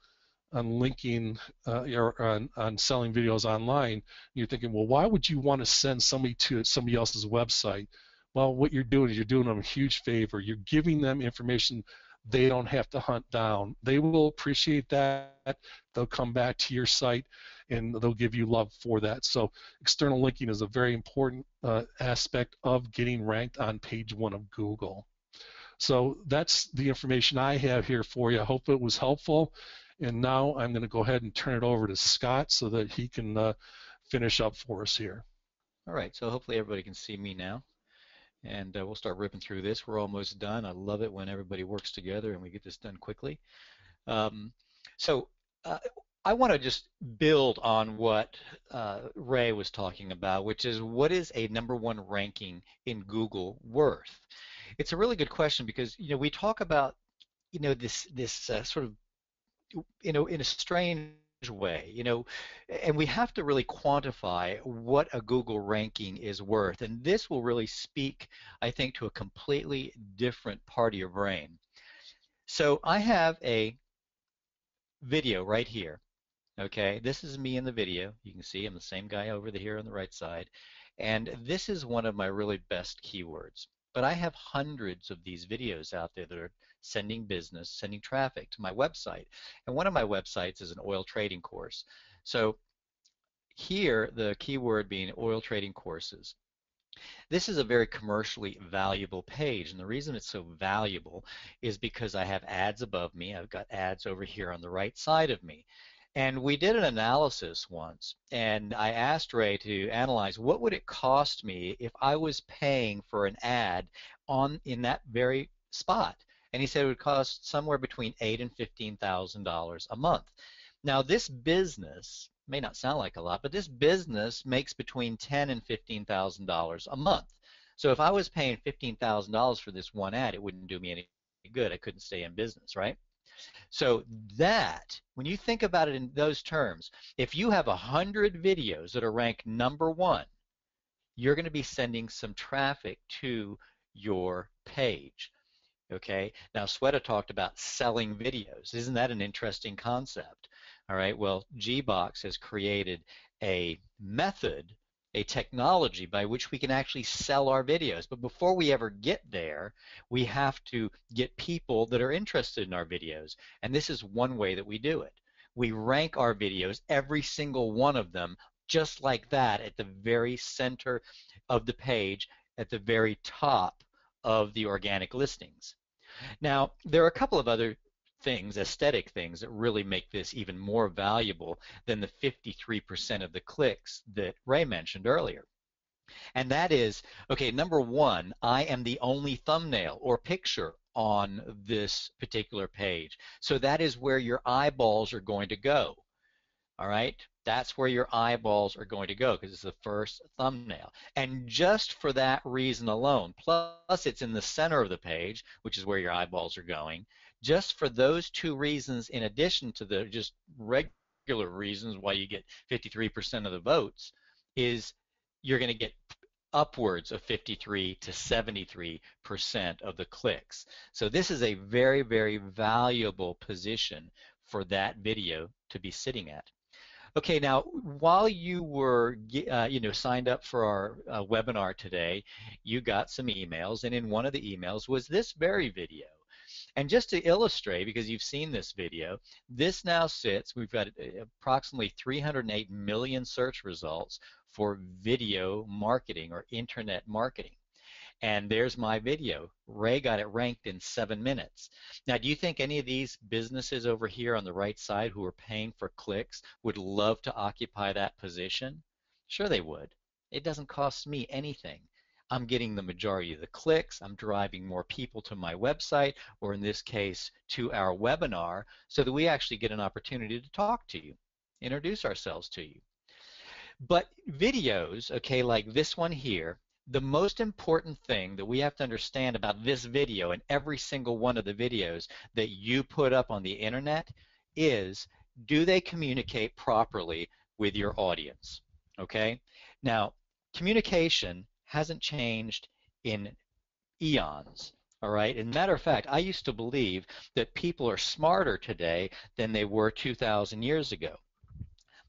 linking or on selling videos online. You're thinking, well, why would you want to send somebody to somebody else's website? Well, what you're doing is you're doing them a huge favor. You're giving them information they don't have to hunt down. They will appreciate that. They'll come back to your site and they'll give you love for that. So external linking is a very important aspect of getting ranked on page 1 of Google. So that's the information I have here for you. I hope it was helpful. And now I'm going to go ahead and turn it over to Scott so that he can finish up for us here. All right, so hopefully everybody can see me now. And we'll start ripping through this. We're almost done. I love it when everybody works together and we get this done quickly. So I want to just build on what Ray was talking about, which is what is a #1 ranking in Google worth? It's a really good question because, you know, we talk about, you know, this sort of, you know, in a strange way, you know, and we have to really quantify what a Google ranking is worth, and this will really speak, I think, to a completely different part of your brain. So I have a video right here, okay? This is me in the video. You can see I'm the same guy over here on the right side, and this is one of my really best keywords. But I have hundreds of these videos out there that are sending business, sending traffic to my website. And one of my websites is an oil trading course. So here, the keyword being oil trading courses. This is a very commercially valuable page, and the reason it's so valuable is because I have ads above me. I've got ads over here on the right side of me. And we did an analysis once, and I asked Ray to analyze what would it cost me if I was paying for an ad in that very spot. And he said it would cost somewhere between $8,000 and $15,000 a month. Now this business may not sound like a lot, but this business makes between $10,000 and $15,000 a month. So if I was paying $15,000 for this one ad, it wouldn't do me any good. I couldn't stay in business, right? So that, when you think about it in those terms, if you have 100 videos that are ranked #1, you're going to be sending some traffic to your page. Okay, now Sweta talked about selling videos. Isn't that an interesting concept? All right, well, Gbox has created a method, a technology by which we can actually sell our videos. But before we ever get there, we have to get people that are interested in our videos. And this is one way that we do it. We rank our videos, every single one of them, just like that, at the very center of the page, at the very top of the organic listings. Now, there are a couple of other things, aesthetic things, that really make this even more valuable than the 53% of the clicks that Ray mentioned earlier. And that is, okay, number one, I am the only thumbnail or picture on this particular page. So that is where your eyeballs are going to go. All right? That's where your eyeballs are going to go because it's the first thumbnail. And just for that reason alone, plus it's in the center of the page, which is where your eyeballs are going, just for those two reasons, in addition to the just regular reasons why you get 53% of the votes, is you're going to get upwards of 53 to 73% of the clicks. So this is a very, very valuable position for that video to be sitting at. Okay, now while you were signed up for our webinar today, you got some emails, and in one of the emails was this very video. And just to illustrate, because you've seen this video, this now sits, we've got approximately 308 million search results for video marketing or internet marketing. And there's my video. Ray got it ranked in 7 minutes. Now, do you think any of these businesses over here on the right side who are paying for clicks would love to occupy that position? Sure they would. It doesn't cost me anything. I'm getting the majority of the clicks. I'm driving more people to my website, or in this case, to our webinar, so that we actually get an opportunity to talk to you, introduce ourselves to you. But videos, okay, like this one here, the most important thing that we have to understand about this video and every single one of the videos that you put up on the internet is, do they communicate properly with your audience? Okay? Now, communication hasn't changed in eons. All right? As a matter of fact, I used to believe that people are smarter today than they were 2,000 years ago.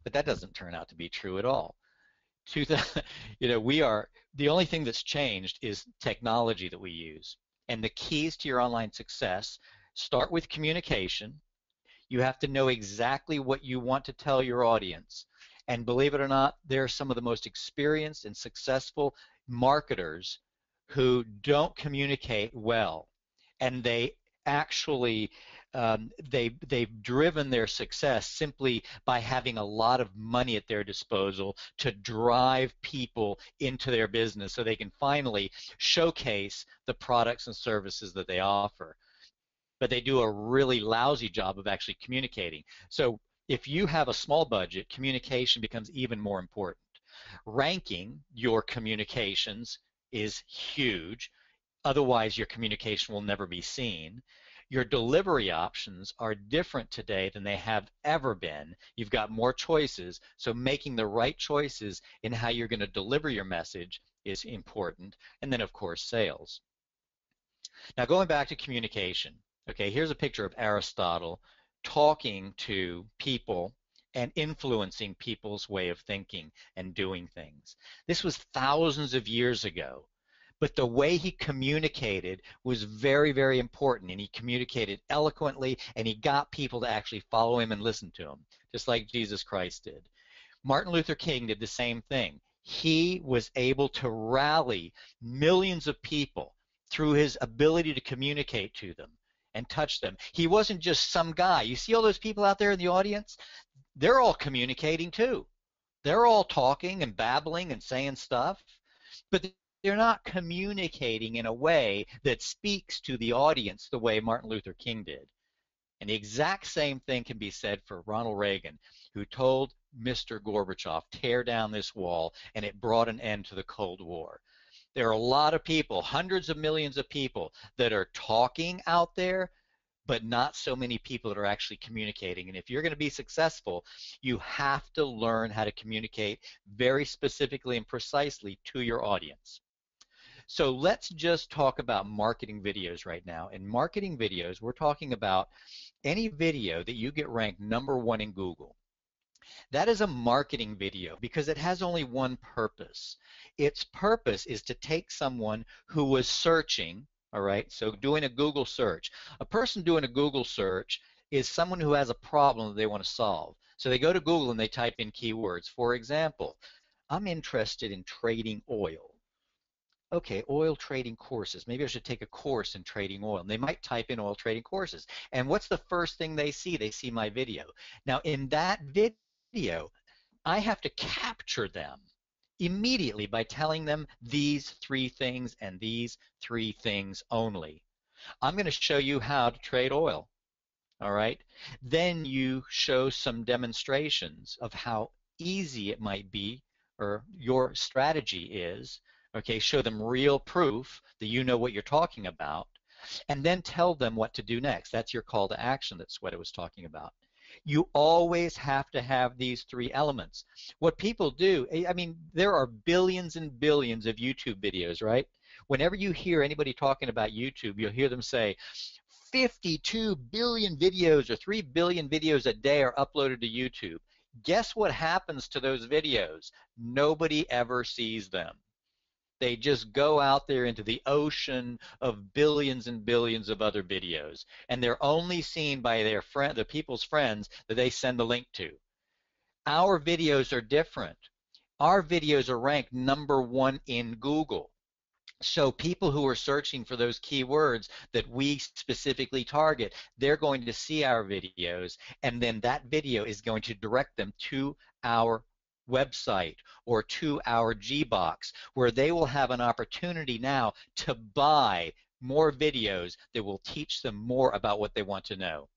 But that doesn't turn out to be true at all. The only thing that's changed is technology that we use. And the keys to your online success start with communication. You have to know exactly what you want to tell your audience. And believe it or not, they're some of the most experienced and successful marketers who don't communicate well. And they actually they've driven their success simply by having a lot of money at their disposal to drive people into their business so they can finally showcase the products and services that they offer. But they do a really lousy job of actually communicating. So if you have a small budget, communication becomes even more important. Ranking your communications is huge. Otherwise, your communication will never be seen. Your delivery options are different today than they have ever been. You've got more choices, so making the right choices in how you're going to deliver your message is important. And then, of course, sales. Now, going back to communication, okay, here's a picture of Aristotle talking to people and influencing people's way of thinking and doing things. This was thousands of years ago. But the way he communicated was very, very important, and he communicated eloquently, and he got people to actually follow him and listen to him, just like Jesus Christ did. Martin Luther King did the same thing. He was able to rally millions of people through his ability to communicate to them and touch them. He wasn't just some guy. You see all those people out there in the audience? They're all communicating too. They're all talking and babbling and saying stuff, but they're not communicating in a way that speaks to the audience the way Martin Luther King did. And the exact same thing can be said for Ronald Reagan, who told Mr. Gorbachev, tear down this wall, and it brought an end to the Cold War. There are a lot of people, hundreds of millions of people, that are talking out there, but not so many people that are actually communicating. And if you're going to be successful, you have to learn how to communicate very specifically and precisely to your audience. So let's just talk about marketing videos right now. In marketing videos, we're talking about any video that you get ranked #1 in Google. That is a marketing video because it has only one purpose. Its purpose is to take someone who was searching, all right, so doing a Google search. A person doing a Google search is someone who has a problem that they want to solve. So they go to Google and they type in keywords. For example, I'm interested in trading oil. Okay, oil trading courses. Maybe I should take a course in trading oil. And they might type in oil trading courses. And what's the first thing they see? They see my video. Now, in that video, I have to capture them immediately by telling them these 3 things and these 3 things only. I'm going to show you how to trade oil. All right? Then you show some demonstrations of how easy it might be, or your strategy is. Okay, show them real proof that you know what you're talking about, and then tell them what to do next. That's your call to action that Sweta was talking about. You always have to have these 3 elements. What people do, I mean, there are billions and billions of YouTube videos, right? Whenever you hear anybody talking about YouTube, you'll hear them say, 52 billion videos or 3 billion videos a day are uploaded to YouTube. Guess what happens to those videos? Nobody ever sees them. They just go out there into the ocean of billions and billions of other videos, and they're only seen by their friend, the people's friends that they send the link to. Our videos are different. Our videos are ranked #1 in Google. So people who are searching for those keywords that we specifically target, they're going to see our videos, and then that video is going to direct them to our website or to our Gbox, where they will have an opportunity now to buy more videos that will teach them more about what they want to know.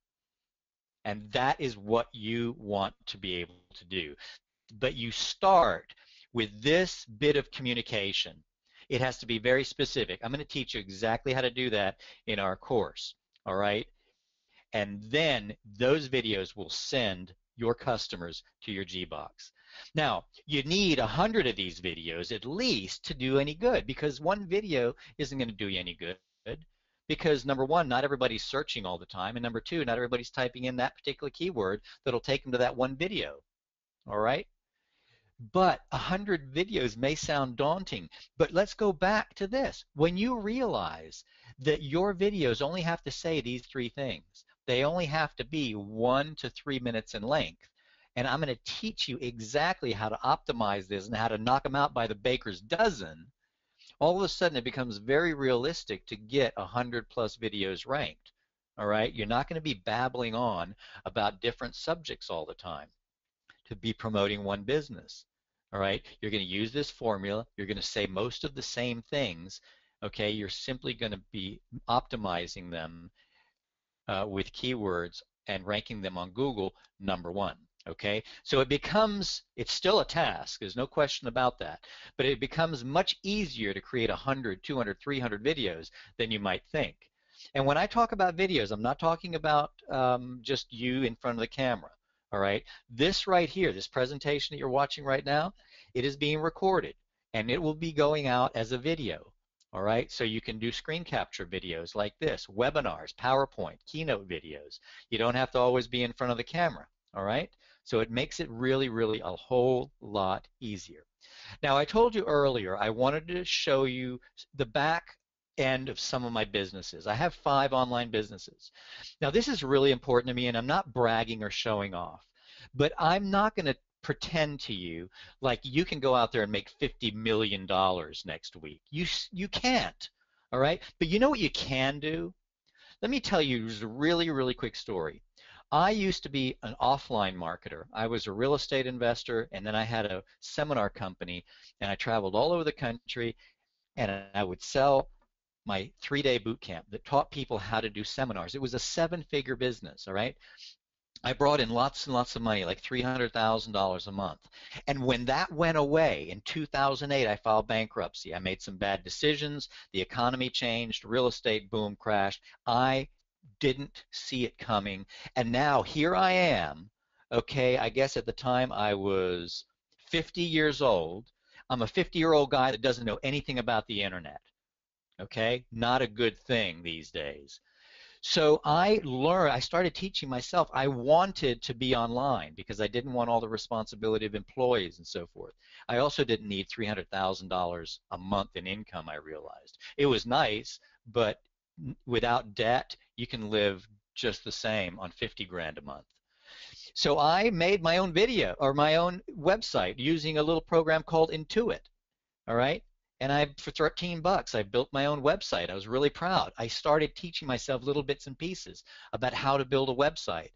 And that is what you want to be able to do. But you start with this bit of communication. It has to be very specific. I'm going to teach you exactly how to do that in our course, all right? And then those videos will send your customers to your Gbox. Now, you need 100 of these videos at least to do any good, because one video isn't going to do you any good, because #1, not everybody's searching all the time, and #2, not everybody's typing in that particular keyword that'll take them to that one video, all right? But 100 videos may sound daunting, but let's go back to this. When you realize that your videos only have to say these 3 things, they only have to be 1 to 3 minutes in length, and I'm going to teach you exactly how to optimize this and how to knock them out by the baker's dozen, all of a sudden it becomes very realistic to get 100+ videos ranked. All right? You're not going to be babbling on about different subjects all the time to be promoting one business. All right, you're going to use this formula. You're going to say most of the same things. Okay, you're simply going to be optimizing them with keywords and ranking them on Google #1. Okay, so it's still a task. There's no question about that. But it becomes much easier to create 100, 200, 300 videos than you might think. And when I talk about videos, I'm not talking about just you in front of the camera. All right, this right here, this presentation that you're watching right now, it is being recorded, and it will be going out as a video. All right, so you can do screen capture videos like this, webinars, PowerPoint, keynote videos. You don't have to always be in front of the camera. All right, so it makes it really, really a whole lot easier. Now, I told you earlier I wanted to show you the back end of some of my businesses. I have 5 online businesses. Now, this is really important to me, and I'm not bragging or showing off, but I'm not going to pretend to you like you can go out there and make $50 million next week. You can't, all right? But you know what you can do? Let me tell you a really, really quick story. I used to be an offline marketer. I was a real estate investor, and then I had a seminar company, and I traveled all over the country, and I would sell my 3-day boot camp that taught people how to do seminars. It was a 7-figure business, all right? I brought in lots and lots of money, like $300,000 a month. And when that went away in 2008, I filed bankruptcy. I made some bad decisions. The economy changed. Real estate boom crashed. I didn't see it coming. And now here I am. Okay, I guess at the time I was 50 years old. I'm a 50-year-old guy that doesn't know anything about the internet. Okay, not a good thing these days. So I started teaching myself. I wanted to be online because I didn't want all the responsibility of employees and so forth. I also didn't need $300,000 a month in income, I realized. It was nice, but without debt, you can live just the same on 50 grand a month. So I made my own video or my own website using a little program called Intuit. All right. And for 13 bucks, I built my own website. I was really proud. I started teaching myself little bits and pieces about how to build a website.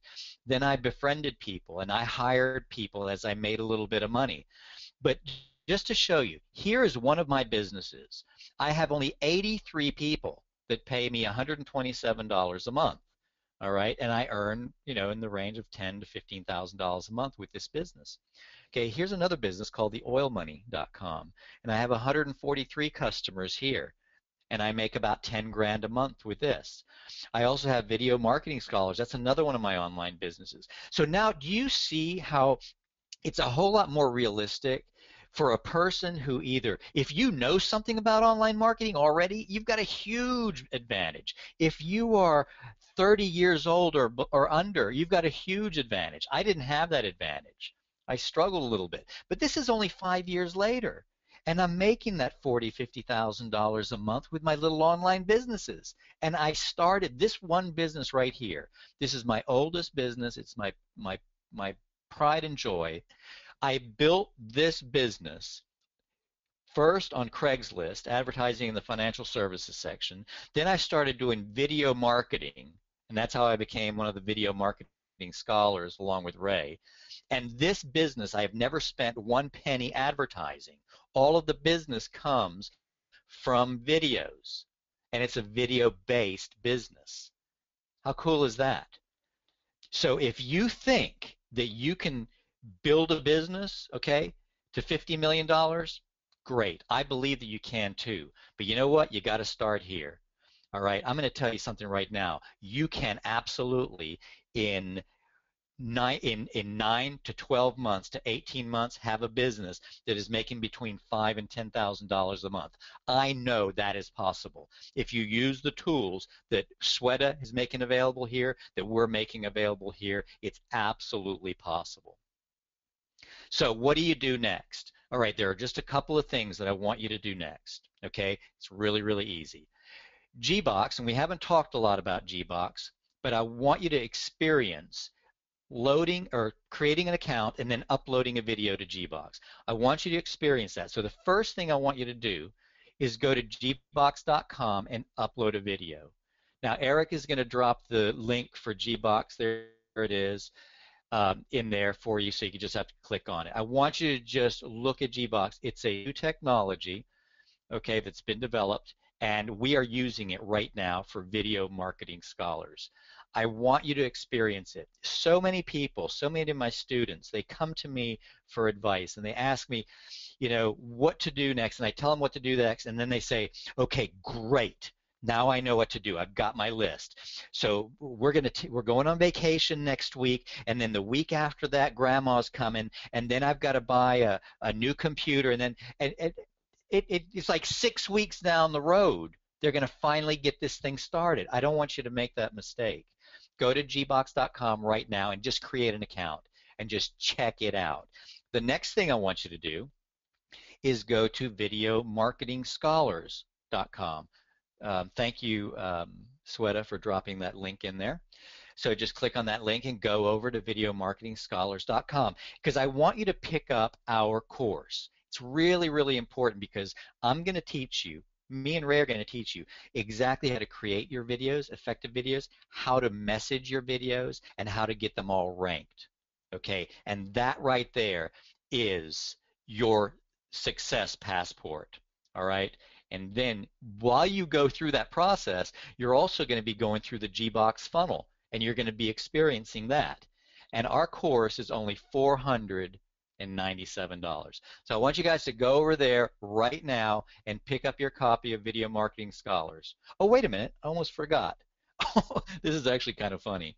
Then I befriended people and I hired people as I made a little bit of money. But just to show you, here is one of my businesses. I have only 83 people that pay me $127 a month. All right, and I earn, in the range of $10,000 to $15,000 a month with this business. Okay, here's another business called theoilmoney.com, and I have 143 customers here, and I make about 10 grand a month with this. I also have Video Marketing Scholars. That's another one of my online businesses. So now, do you see how it's a whole lot more realistic for a person who either, if you know something about online marketing already, you've got a huge advantage. If you are 30 years old or under, you've got a huge advantage. I didn't have that advantage. I struggled a little bit. But this is only 5 years later. And I'm making that $40,000, $50,000 a month with my little online businesses. And I started this one business right here. This is my oldest business. It's my pride and joy. I built this business first on Craigslist, advertising in the financial services section. Then I started doing video marketing, and that's how I became one of the video marketing scholars along with Ray. And this business, I have never spent one penny advertising. All of the business comes from videos, and it's a video-based business. How cool is that? So if you think that you can build a business, okay, to $50 million, great. I believe that you can too. But you know what? You got to start here. All right, I'm going to tell you something right now. You can absolutely, in 9 to 12 months to 18 months, have a business that is making between $5,000 and $10,000 a month. I know that is possible. If you use the tools that Sweta is making available here, that we're making available here, it's absolutely possible. So what do you do next? All right, there are just a couple of things that I want you to do next. Okay, it's really, really easy. Gbox, and we haven't talked a lot about Gbox, but I want you to experience loading or creating an account and then uploading a video to Gbox. I want you to experience that. So the first thing I want you to do is go to gbox.com and upload a video. Now Eric is going to drop the link for Gbox. There it is. In there for you, so you just have to click on it. I want you to just look at Gbox. It's a new technology, okay, that's been developed, and we are using it right now for video marketing scholars. I want you to experience it. So many people, so many of my students, they come to me for advice, and they ask me, what to do next, and I tell them what to do next, and then they say, okay, great. Now I know what to do. I've got my list. So we're going on vacation next week, and then the week after that, Grandma's coming, and then I've got to buy a new computer, and then it's like 6 weeks down the road they're going to finally get this thing started. I don't want you to make that mistake. Go to gbox.com right now and just create an account and just check it out. The next thing I want you to do is go to videomarketingscholars.com. Thank you, Sweta, for dropping that link in there. So just click on that link and go over to videomarketingscholars.com, because I want you to pick up our course. It's really, really important, because I'm going to teach you, me and Ray are going to teach you exactly how to create your videos, effective videos, how to message your videos, and how to get them all ranked. Okay, and that right there is your success passport. All right. And then while you go through that process, you're also going to be going through the Gbox funnel, and you're going to be experiencing that. And our course is only $497. So I want you guys to go over there right now and pick up your copy of Video Marketing Scholars. Oh, wait a minute. I almost forgot. This is actually kind of funny,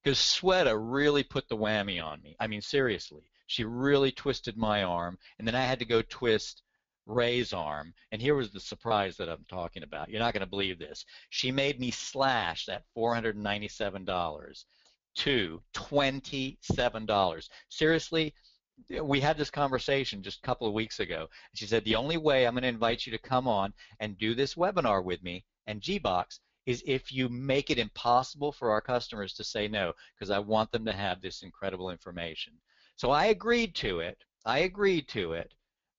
because Sweta really put the whammy on me. I mean, seriously. She really twisted my arm, and then I had to go twist Ray's arm, and here was the surprise that I'm talking about. You're not going to believe this. She made me slash that $497 to $27. Seriously, we had this conversation just a couple of weeks ago. And she said, the only way I'm going to invite you to come on and do this webinar with me and Gbox is if you make it impossible for our customers to say no, because I want them to have this incredible information. So I agreed to it.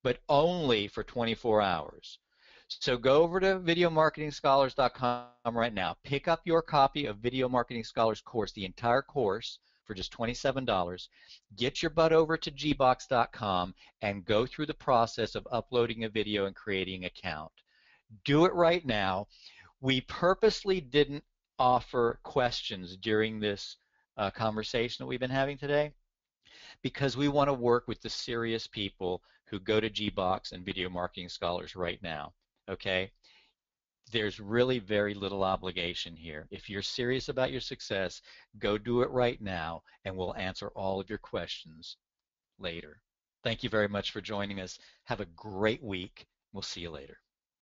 But only for 24 hours. So go over to videomarketingscholars.com right now. Pick up your copy of Video Marketing Scholars course, the entire course, for just $27. Get your butt over to gbox.com and go through the process of uploading a video and creating an account. Do it right now. We purposely didn't offer questions during this conversation that we've been having today, because we want to work with the serious people who go to Gbox and Video Marketing Scholars right now, okay? There's really very little obligation here. If you're serious about your success, go do it right now, and we'll answer all of your questions later. Thank you very much for joining us. Have a great week. We'll see you later.